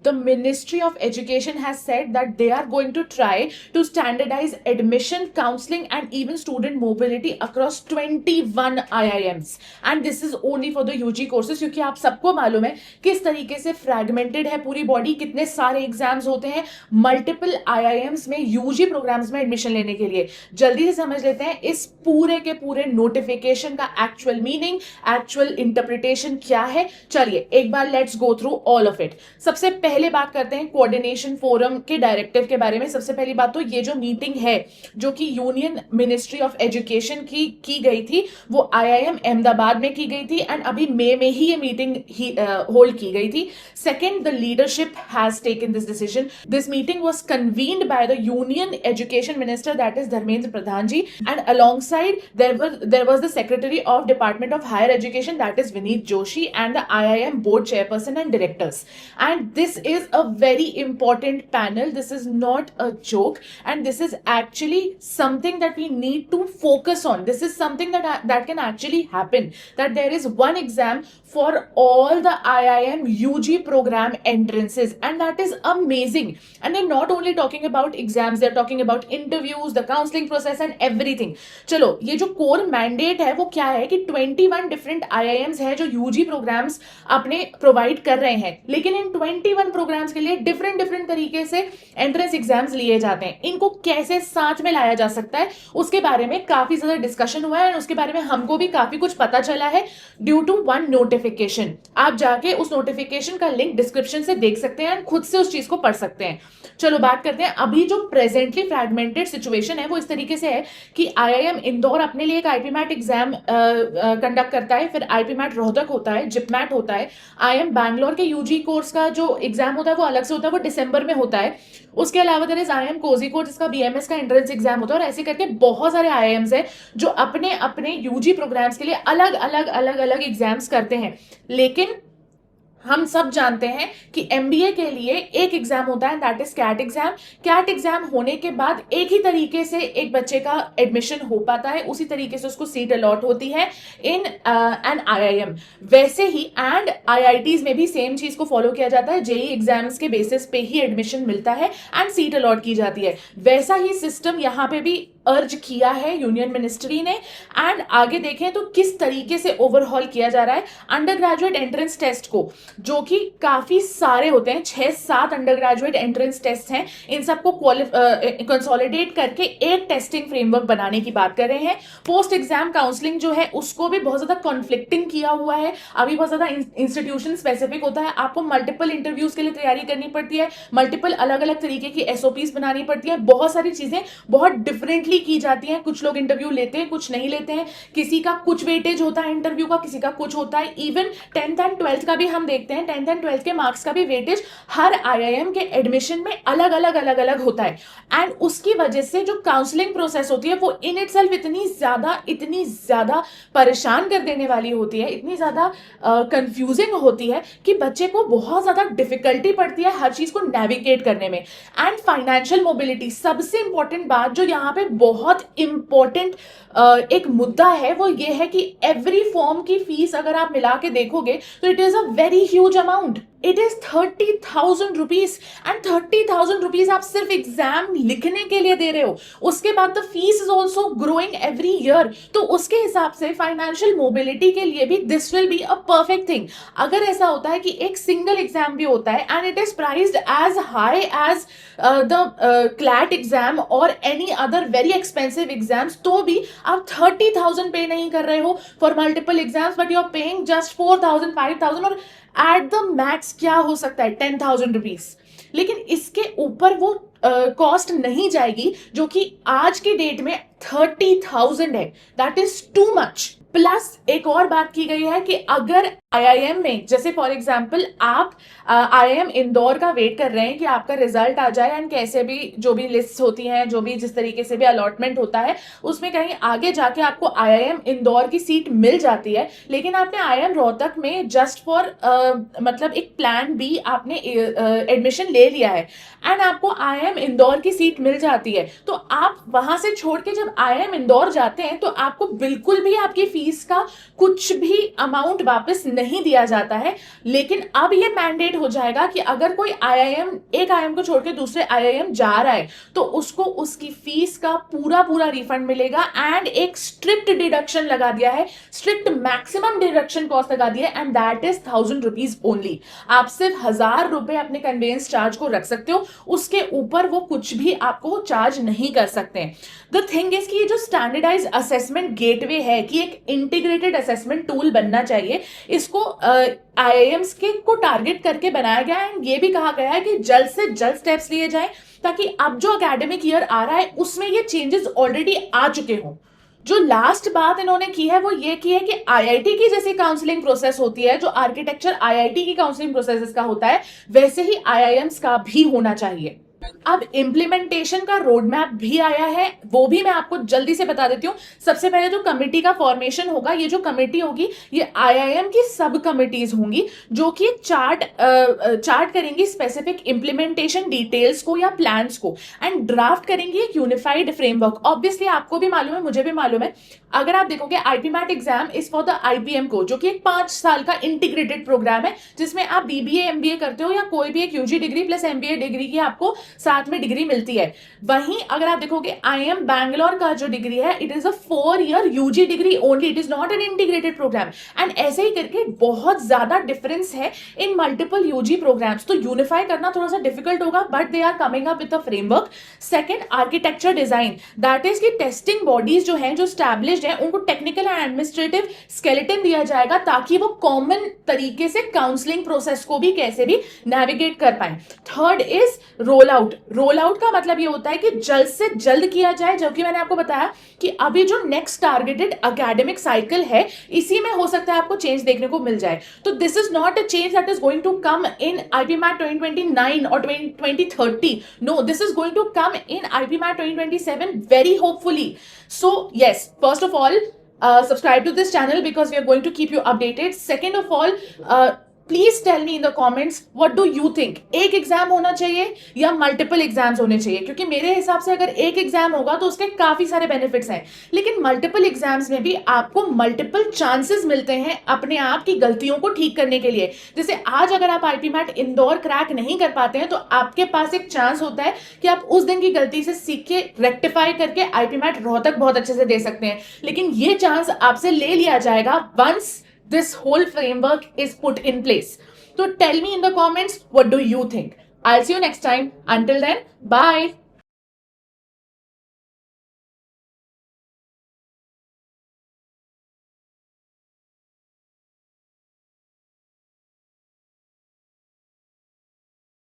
the Ministry of Education has said that they are going to try to standardize admission, counseling and even student mobility across 21 IIMs. And this is only for the UG courses, क्योंकि आप सबको मालूम है किस तरीके से fragmented है पूरी बॉडी, कितने सारे एग्जाम्स होते हैं मल्टीपल IIMs में UG प्रोग्राम्स में एडमिशन लेने के लिए। जल्दी से समझ लेते हैं इस पूरे के पूरे नोटिफिकेशन का एक्चुअल मीनिंग, एक्चुअल इंटरप्रिटेशन क्या है। चलिए एक बार let's go through all of it. सबसे पहले बात करते हैं कोऑर्डिनेशन फोरम के डायरेक्टिव के बारे में। सबसे पहली बात तो ये जो मीटिंग है जो कि यूनियन मिनिस्ट्री ऑफ एजुकेशन की गई थी वो IIM अहमदाबाद में की गई थी एंड अभी मई में ही ये मीटिंग होल्ड की गई थी। Second, the leadership has taken this decision. This meeting was convened by the union education minister, that is Dharmendra Pradhan ji, and alongside there was the secretary of department of higher education, that is Vineet Joshi, and the IIM board chairperson and directors. And this is a very important panel. This is not a joke, and this is actually something that we need to focus on. This is something that can actually happen, that there is one exam for all the IIM UG program entrances, and that is amazing. And they're not only talking about exams, they're talking about interviews, the counseling process and everything. चलो ये जो core mandate है वो क्या है कि 21 different IIMs है जो UG प्रोग्राम्स अपने प्रोवाइड कर रहे हैं, लेकिन इन 21 प्रोग्राम्स के लिए डिफरेंट तरीके से एंट्रेंस एग्जाम्स लिए जाते हैं। इनको कैसे साथ में लाया जा सकता है उसके बारे में काफी ज्यादा डिस्कशन हुआ है और उसके बारे में हमको भी काफी कुछ पता चला है ड्यू टू वन नोटिफिकेशन। आप जाके उस नोटिफिकेशन का लिंक डिस्क्रिप्शन से देख सकते हैं, खुद से उस चीज को पढ़ सकते हैं। चलो बात करते हैं अभी जो प्रेजेंटली फ्रैगमेंटेड सिचुएशन है वो इस तरीके से है कि IIM इंदौर अपने लिए एक IPMAT एग्जाम कंडक्ट करता है, फिर IPMAT रोहतक होता है, जिपमैट होता है। IIM बैंगलोर के UG कोर्स का जो एग्जाम होता है वो अलग से होता है, वो दिसंबर में होता है। उसके अलावा देयर इज IIM कोझिकोड जिसका BMS का एंट्रेंस एग्जाम होता है, और ऐसे करके बहुत सारे IIMs है जो अपने अपने UG प्रोग्राम्स के लिए अलग अलग एग्जाम्स करते हैं। लेकिन हम सब जानते हैं कि MBA के लिए एक एग्जाम होता है, that is CAT exam. CAT exam होने के बाद एक ही तरीके से एक बच्चे का एडमिशन हो पाता है, उसी तरीके से उसको सीट अलॉट होती है इन एन IIM। वैसे ही एंड IITs में भी सेम चीज को फॉलो किया जाता है, JEE एग्जाम्स के बेसिस पे ही एडमिशन मिलता है एंड सीट अलॉट की जाती है। वैसा ही सिस्टम यहाँ पे भी अर्ज किया है यूनियन मिनिस्ट्री ने। एंड आगे देखें तो किस तरीके से ओवरहॉल किया जा रहा है अंडर ग्रेजुएट एंट्रेंस टेस्ट को, जो कि काफी सारे होते हैं, 6-7 अंडर ग्रेजुएट एंट्रेंस टेस्ट हैं। इन सबको कंसोलिडेट करके एक टेस्टिंग फ्रेमवर्क बनाने की बात कर रहे हैं। पोस्ट एग्जाम काउंसलिंग जो है उसको भी बहुत ज्यादा कॉन्फ्लिक्टिंग किया हुआ है, अभी बहुत ज्यादा इंस्टीट्यूशन स्पेसिफिक होता है। आपको मल्टीपल इंटरव्यूज के लिए तैयारी करनी पड़ती है, मल्टीपल अलग अलग तरीके की SOPs बनानी पड़ती है, बहुत सारी चीजें बहुत डिफरेंटली की जाती हैं। कुछ लोग इंटरव्यू लेते हैं, कुछ नहीं लेते हैं, किसी का कुछ वेटेज होता है इंटरव्यू का, किसी का कुछ होता है। इवन 10th एंड 12th का भी हम देखते हैं, 10th एंड 12th के मार्क्स का भी वेटेज हर IIM के एडमिशन में अलग अलग होता है। एंड उसकी वजह से जो काउंसलिंग प्रोसेस होती है वो इन इटसेल्फ इतनी ज्यादा परेशान कर देने वाली होती है, इतनी ज्यादा कंफ्यूजिंग होती है कि बच्चे को बहुत ज्यादा डिफिकल्टी पड़ती है हर चीज को नेविगेट करने में। एंड फाइनेंशियल मोबिलिटी, सबसे इंपॉर्टेंट बात जो यहाँ पे बहुत इंपॉर्टेंट एक मुद्दा है वो ये है कि एवरी फॉर्म की फीस अगर आप मिला के देखोगे तो it is a very huge amount. It is 30,000 rupees and 30,000 rupees आप सिर्फ एग्जाम लिखने के लिए दे रहे हो। उसके बाद the fees is also growing every year, तो उसके हिसाब से फाइनेंशियल मोबिलिटी के लिए भी this will be a perfect thing. अगर ऐसा होता है कि एक सिंगल एग्जाम भी होता है and it is priced as high as the CLAT exam or any other very expensive exams, तो भी आप 30,000 पे नहीं कर रहे हो for multiple exams, but you are paying just 4,000 5,000 और एट द मैक्स क्या हो सकता है 10,000 रुपीज। लेकिन इसके ऊपर वो कॉस्ट नहीं जाएगी जो कि आज की डेट में 30,000 है, that is too much. Plus एक और बात की गई है कि अगर IIM में जैसे फॉर एग्जांपल आप IIM इंदौर का वेट कर रहे हैं कि आपका रिजल्ट आ जाए एंड कैसे भी जो भी लिस्ट होती हैं, जो भी जिस तरीके से भी अलॉटमेंट होता है उसमें कहीं आगे जाके आपको IIM इंदौर की सीट मिल जाती है, लेकिन आपने IIM रोहतक में जस्ट फॉर मतलब एक प्लान बी आपने एडमिशन ले लिया है एंड आपको IIM इंदौर की सीट मिल जाती है, तो आप वहां से छोड़ के जब IIM इंदौर जाते हैं तो आपको बिल्कुल भी आपकी फीस का कुछ भी अमाउंट वापस नहीं दिया जाता है, लेकिन अब ये मैंडेट हो जाएगा कि अगर कोई आईआईएम एक आईआईएम को छोड़ के दूसरे आईआईएम जा रहा है तो उसको उसकी फीस का पूरा पूरा रिफंड मिलेगा एंड एक स्ट्रिक्ट डिडक्शन लगा दिया है, स्ट्रिक्ट मैक्सिमम डिडक्शन कॉस्ट लगा दिया है and that is 1000 rupees only. आप सिर्फ 1000 रुपए अपने कन्वेंस चार्ज को रख सकते हो, उसके ऊपर वो कुछ भी आपको चार्ज नहीं कर सकते। द थिंग इज कि ये जो स्टैंडर्डाइज असेसमेंट गेटवे है कि एक इंटीग्रेटेड असेसमेंट टूल बनना चाहिए, इसको आईआईएम्स के को टारगेट करके बनाया गया है एंड ये भी कहा गया है कि जल्द से जल्द स्टेप्स लिए जाएं ताकि अब जो एकेडमिक ईयर आ रहा है उसमें ये चेंजेस ऑलरेडी आ चुके हों। जो लास्ट बात इन्होंने की है वो ये की है कि आईआईटी की जैसी काउंसलिंग प्रोसेस होती है, जो आर्किटेक्चर आईआईटी की काउंसलिंग प्रोसेस का होता है, वैसे ही आईआईएम्स का भी होना चाहिए। अब इम्प्लीमेंटेशन का रोड मैप भी आया है, वो भी मैं आपको जल्दी से बता देती हूँ। सबसे पहले जो कमेटी का फॉर्मेशन होगा, ये जो कमेटी होगी ये आईआईएम की सब कमिटीज होंगी जो कि चार्ट करेंगी स्पेसिफिक इम्प्लीमेंटेशन डिटेल्स को या प्लान्स को एंड ड्राफ्ट करेंगी एक यूनिफाइड फ्रेमवर्क। ऑब्वियसली आपको भी मालूम है, मुझे भी मालूम है, अगर आप देखोगे IPMAT exam is for the IPM को, जो कि एक 5 साल का इंटीग्रेटेड प्रोग्राम है जिसमें आप बीबीए एमबीए करते हो या कोई भी एक UG degree plus MBA degree की आपको साथ में डिग्री मिलती है। वहीं अगर आप देखोगे आईएम बैंगलोर का जो डिग्री है, it is a 4 year UG degree only, it is not an integrated programme and ऐसे ही करके बहुत ज्यादा डिफरेंस है इन मल्टीपल यूजी प्रोग्राम्स। तो यूनिफाई करना थोड़ा सा डिफिकल्ट होगा but they are coming up with a framework. Second, architecture design, that is की टेस्टिंग बॉडीज जो हैं, जो स्टैब्लिश्ड हैं, उनको टेक्निकल एंड एडमिनिस्ट्रेटिव स्केलेटन दिया जाएगा ताकि वो कॉमन तरीके से काउंसलिंग प्रोसेस को भी कैसे भी नेविगेट कर पाए। Third is roll out. Roll out का मतलब ये होता है कि जल्द से जल्द किया जाए, जबकि मैंने आपको बताया कि अभी जो नेक्स्ट टारगेटेड एकेडमिक साइकिल है इसी में हो सकता है आपको चेंज देखने को मिल जाए। तो this is not a change that is going to come in IPMAT 2029 और 2030। No, this is going to come in IPMAT 2027 very hopefully. So yes, first of all, subscribe to this channel because we are going to keep you updated. Second of all, please tell me in the comments what do you think, एक exam होना चाहिए या multiple exams होने चाहिए? क्योंकि मेरे हिसाब से अगर एक एग्जाम होगा तो उसके काफी सारे बेनिफिट्स हैं, लेकिन मल्टीपल एग्जाम्स में भी आपको मल्टीपल चांसेस मिलते हैं अपने आप की गलतियों को ठीक करने के लिए। जैसे आज अगर आप आईपीमैट इंदौर क्रैक नहीं कर पाते हैं तो आपके पास एक चांस होता है कि आप उस दिन की गलती से सीख के रेक्टिफाई करके आईपीमैट रोहतक बहुत अच्छे से दे सकते हैं, लेकिन ये चांस आपसे ले लिया जाएगा once this whole framework is put in place. So tell me in the comments, what do you think? I'll see you next time. Until then, bye.